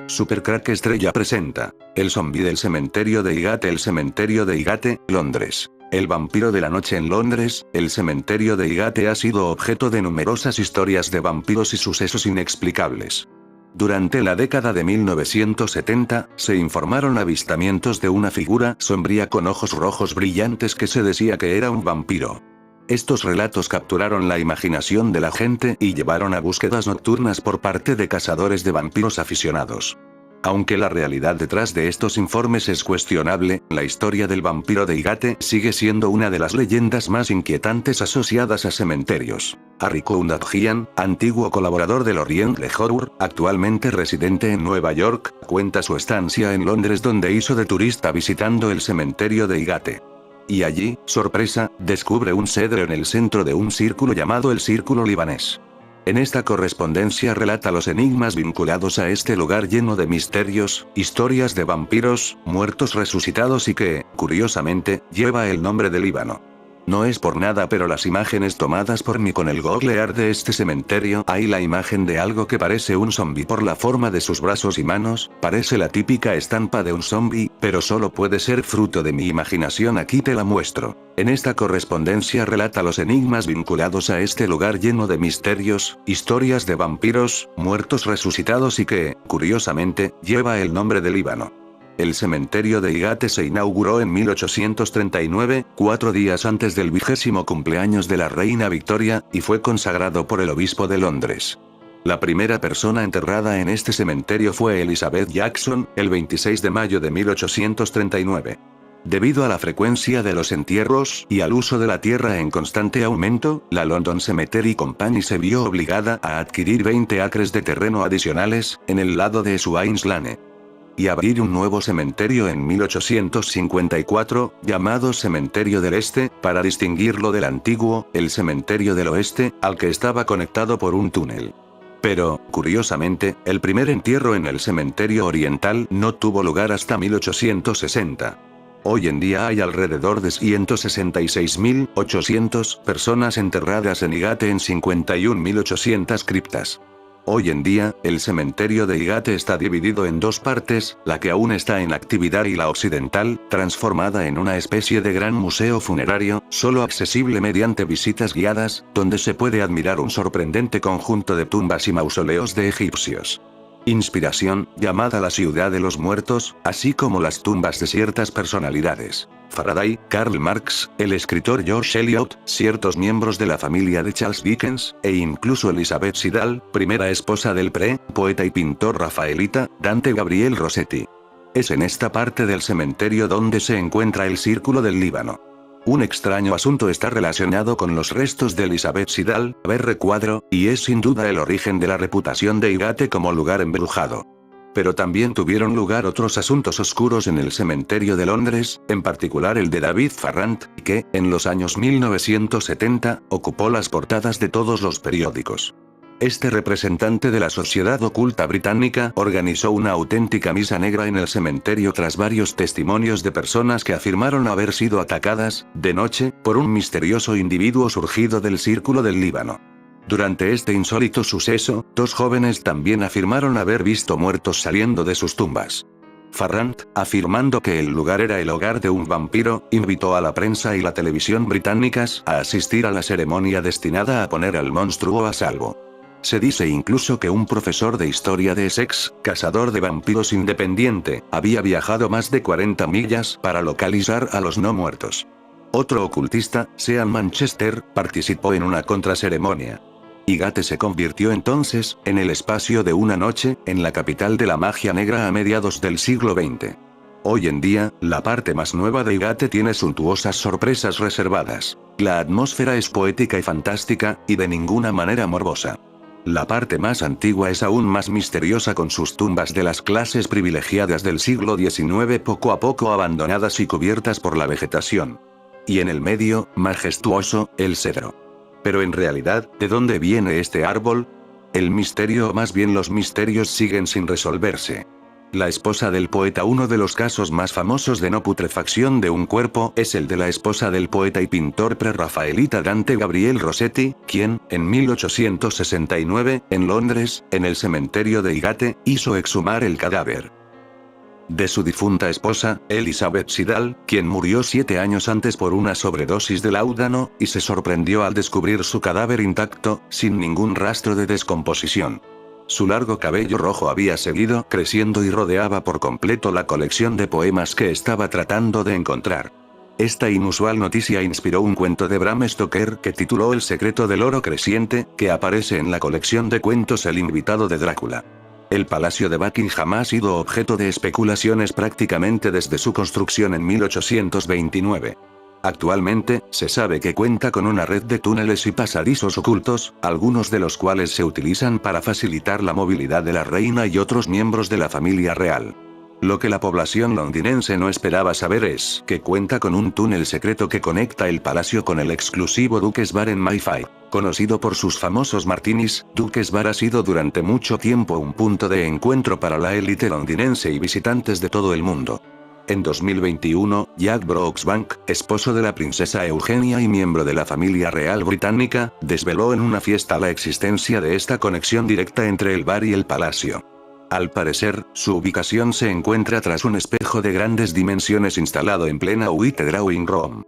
Supercrack Estrella presenta El zombi del cementerio de Highgate. El cementerio de Highgate, Londres. El vampiro de la noche en Londres. El cementerio de Highgate ha sido objeto de numerosas historias de vampiros y sucesos inexplicables. Durante la década de 1970, se informaron avistamientos de una figura sombría con ojos rojos brillantes que se decía que era un vampiro. Estos relatos capturaron la imaginación de la gente y llevaron a búsquedas nocturnas por parte de cazadores de vampiros aficionados. Aunque la realidad detrás de estos informes es cuestionable, la historia del vampiro de Highgate sigue siendo una de las leyendas más inquietantes asociadas a cementerios. Harry Kounadjian, antiguo colaborador del Oriental Horror, actualmente residente en Nueva York, cuenta su estancia en Londres donde hizo de turista visitando el cementerio de Highgate. Y allí, sorpresa, descubre un cedro en el centro de un círculo llamado el Círculo Libanés. En esta correspondencia relata los enigmas vinculados a este lugar lleno de misterios, historias de vampiros, muertos resucitados y que, curiosamente, lleva el nombre de Líbano. No es por nada, pero las imágenes tomadas por mí con el Google Earth de este cementerio, hay la imagen de algo que parece un zombi por la forma de sus brazos y manos, parece la típica estampa de un zombi, pero solo puede ser fruto de mi imaginación. Aquí te la muestro. En esta correspondencia relata los enigmas vinculados a este lugar lleno de misterios, historias de vampiros, muertos resucitados y que, curiosamente, lleva el nombre de Líbano. El cementerio de Highgate se inauguró en 1839, 4 días antes del 20º cumpleaños de la reina Victoria, y fue consagrado por el obispo de Londres. La primera persona enterrada en este cementerio fue Elizabeth Jackson, el 26 de mayo de 1839. Debido a la frecuencia de los entierros y al uso de la tierra en constante aumento, la London Cemetery Company se vio obligada a adquirir 20 acres de terreno adicionales, en el lado de Swains Lane. Y abrir un nuevo cementerio en 1854, llamado Cementerio del Este, para distinguirlo del antiguo, el Cementerio del Oeste, al que estaba conectado por un túnel. Pero, curiosamente, el primer entierro en el Cementerio Oriental no tuvo lugar hasta 1860. Hoy en día hay alrededor de 166.800 personas enterradas en Highgate en 51.800 criptas. Hoy en día, el cementerio de Highgate está dividido en dos partes, la que aún está en actividad y la occidental, transformada en una especie de gran museo funerario, solo accesible mediante visitas guiadas, donde se puede admirar un sorprendente conjunto de tumbas y mausoleos de egipcios. Inspiración, llamada la ciudad de los muertos, así como las tumbas de ciertas personalidades. Faraday, Karl Marx, el escritor George Eliot, ciertos miembros de la familia de Charles Dickens, e incluso Elizabeth Siddal, primera esposa del poeta y pintor rafaelita, Dante Gabriel Rossetti. Es en esta parte del cementerio donde se encuentra el Círculo del Líbano. Un extraño asunto está relacionado con los restos de Elizabeth Siddal, ver recuadro, y es sin duda el origen de la reputación de Highgate como lugar embrujado. Pero también tuvieron lugar otros asuntos oscuros en el cementerio de Londres, en particular el de David Farrant, que, en los años 1970, ocupó las portadas de todos los periódicos. Este representante de la sociedad oculta británica organizó una auténtica misa negra en el cementerio tras varios testimonios de personas que afirmaron haber sido atacadas, de noche, por un misterioso individuo surgido del Círculo del Líbano. Durante este insólito suceso, 2 jóvenes también afirmaron haber visto muertos saliendo de sus tumbas. Farrant, afirmando que el lugar era el hogar de un vampiro, invitó a la prensa y la televisión británicas a asistir a la ceremonia destinada a poner al monstruo a salvo. Se dice incluso que un profesor de historia de Essex, cazador de vampiros independiente, había viajado más de 40 millas para localizar a los no muertos. Otro ocultista, Sean Manchester, participó en una contraceremonia. Highgate se convirtió entonces, en el espacio de una noche, en la capital de la magia negra a mediados del siglo XX. Hoy en día, la parte más nueva de Highgate tiene suntuosas sorpresas reservadas. La atmósfera es poética y fantástica, y de ninguna manera morbosa. La parte más antigua es aún más misteriosa con sus tumbas de las clases privilegiadas del siglo XIX poco a poco abandonadas y cubiertas por la vegetación. Y en el medio, majestuoso, el cedro. Pero en realidad, ¿de dónde viene este árbol? El misterio o más bien los misterios siguen sin resolverse. La esposa del poeta. Uno de los casos más famosos de no putrefacción de un cuerpo es el de la esposa del poeta y pintor prerrafaelita Dante Gabriel Rossetti, quien, en 1869, en Londres, en el cementerio de Highgate, hizo exhumar el cadáver de su difunta esposa, Elizabeth Siddal, quien murió 7 años antes por una sobredosis de láudano, y se sorprendió al descubrir su cadáver intacto, sin ningún rastro de descomposición. Su largo cabello rojo había seguido creciendo y rodeaba por completo la colección de poemas que estaba tratando de encontrar. Esta inusual noticia inspiró un cuento de Bram Stoker que tituló El secreto del oro creciente, que aparece en la colección de cuentos El invitado de Drácula. El Palacio de Buckingham ha sido objeto de especulaciones prácticamente desde su construcción en 1829. Actualmente, se sabe que cuenta con una red de túneles y pasadizos ocultos, algunos de los cuales se utilizan para facilitar la movilidad de la reina y otros miembros de la familia real. Lo que la población londinense no esperaba saber es que cuenta con un túnel secreto que conecta el palacio con el exclusivo Duke's Bar en Mayfair. Conocido por sus famosos martinis, Duke's Bar ha sido durante mucho tiempo un punto de encuentro para la élite londinense y visitantes de todo el mundo. En 2021, Jack Brooksbank, esposo de la princesa Eugenia y miembro de la familia real británica, desveló en una fiesta la existencia de esta conexión directa entre el bar y el palacio. Al parecer, su ubicación se encuentra tras un espejo de grandes dimensiones instalado en plena White Drawing Room.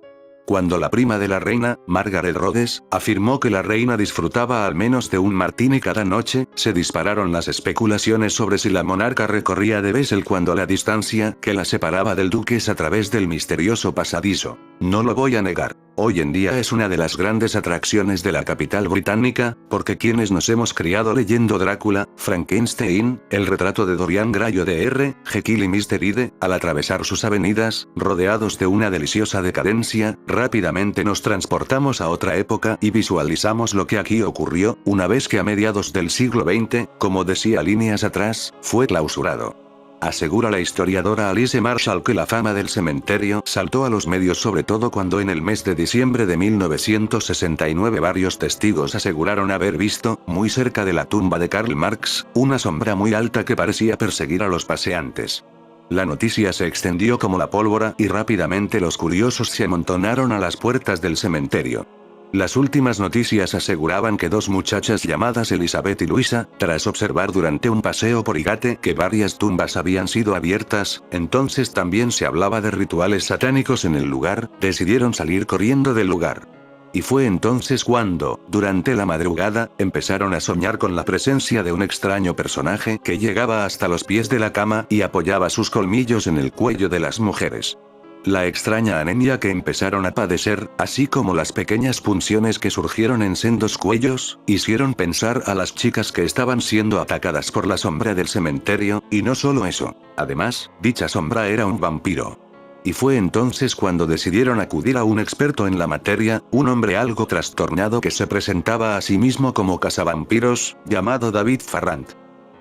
Cuando la prima de la reina, Margaret Rhodes, afirmó que la reina disfrutaba al menos de un martini cada noche, se dispararon las especulaciones sobre si la monarca recorría de vez en cuando la distancia que la separaba del duques a través del misterioso pasadizo. No lo voy a negar. Hoy en día es una de las grandes atracciones de la capital británica, porque quienes nos hemos criado leyendo Drácula, Frankenstein, el retrato de Dorian Gray o de R. Jekyll y Mr. Hyde, al atravesar sus avenidas, rodeados de una deliciosa decadencia, rápidamente nos transportamos a otra época y visualizamos lo que aquí ocurrió, una vez que a mediados del siglo XX, como decía líneas atrás, fue clausurado. Asegura la historiadora Alice Marshall que la fama del cementerio saltó a los medios sobre todo cuando en el mes de diciembre de 1969 varios testigos aseguraron haber visto, muy cerca de la tumba de Karl Marx, una sombra muy alta que parecía perseguir a los paseantes. La noticia se extendió como la pólvora y rápidamente los curiosos se amontonaron a las puertas del cementerio. Las últimas noticias aseguraban que dos muchachas llamadas Elizabeth y Luisa, tras observar durante un paseo por Highgate que varias tumbas habían sido abiertas, entonces también se hablaba de rituales satánicos en el lugar, decidieron salir corriendo del lugar. Y fue entonces cuando, durante la madrugada, empezaron a soñar con la presencia de un extraño personaje que llegaba hasta los pies de la cama y apoyaba sus colmillos en el cuello de las mujeres. La extraña anemia que empezaron a padecer, así como las pequeñas punciones que surgieron en sendos cuellos, hicieron pensar a las chicas que estaban siendo atacadas por la sombra del cementerio, y no solo eso. Además, dicha sombra era un vampiro. Y fue entonces cuando decidieron acudir a un experto en la materia, un hombre algo trastornado que se presentaba a sí mismo como cazavampiros, llamado David Farrant.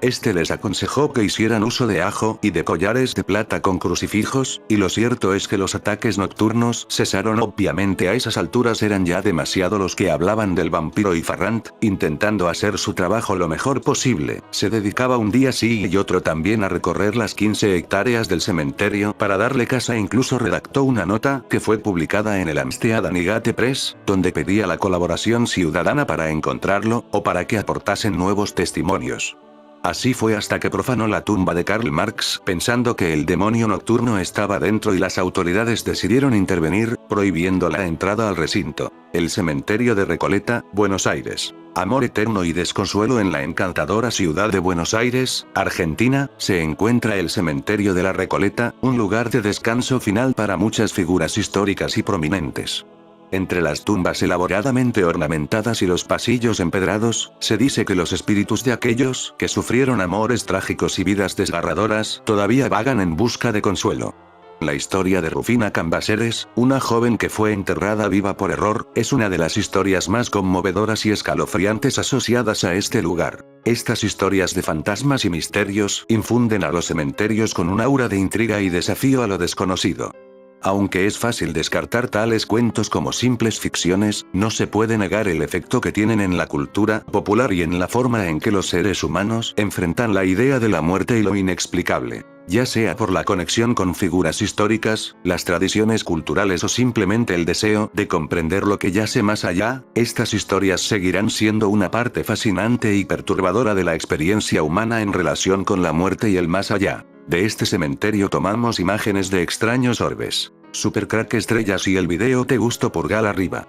Este les aconsejó que hicieran uso de ajo y de collares de plata con crucifijos, y lo cierto es que los ataques nocturnos cesaron. Obviamente a esas alturas eran ya demasiado los que hablaban del vampiro y Farrant, intentando hacer su trabajo lo mejor posible, se dedicaba un día sí y otro también a recorrer las 15 hectáreas del cementerio para darle caza e incluso redactó una nota que fue publicada en el Hampstead and Highgate Press, donde pedía la colaboración ciudadana para encontrarlo, o para que aportasen nuevos testimonios. Así fue hasta que profanó la tumba de Karl Marx, pensando que el demonio nocturno estaba dentro y las autoridades decidieron intervenir, prohibiendo la entrada al recinto. El cementerio de Recoleta, Buenos Aires. Amor eterno y desconsuelo. En la encantadora ciudad de Buenos Aires, Argentina, se encuentra el cementerio de la Recoleta, un lugar de descanso final para muchas figuras históricas y prominentes. Entre las tumbas elaboradamente ornamentadas y los pasillos empedrados, se dice que los espíritus de aquellos que sufrieron amores trágicos y vidas desgarradoras todavía vagan en busca de consuelo. La historia de Rufina Cambaceres, una joven que fue enterrada viva por error, es una de las historias más conmovedoras y escalofriantes asociadas a este lugar. Estas historias de fantasmas y misterios infunden a los cementerios con un aura de intriga y desafío a lo desconocido. Aunque es fácil descartar tales cuentos como simples ficciones, no se puede negar el efecto que tienen en la cultura popular y en la forma en que los seres humanos enfrentan la idea de la muerte y lo inexplicable. Ya sea por la conexión con figuras históricas, las tradiciones culturales o simplemente el deseo de comprender lo que yace más allá, estas historias seguirán siendo una parte fascinante y perturbadora de la experiencia humana en relación con la muerte y el más allá. De este cementerio tomamos imágenes de extraños orbes. Super crack estrellas y el video te gustó pulgar arriba.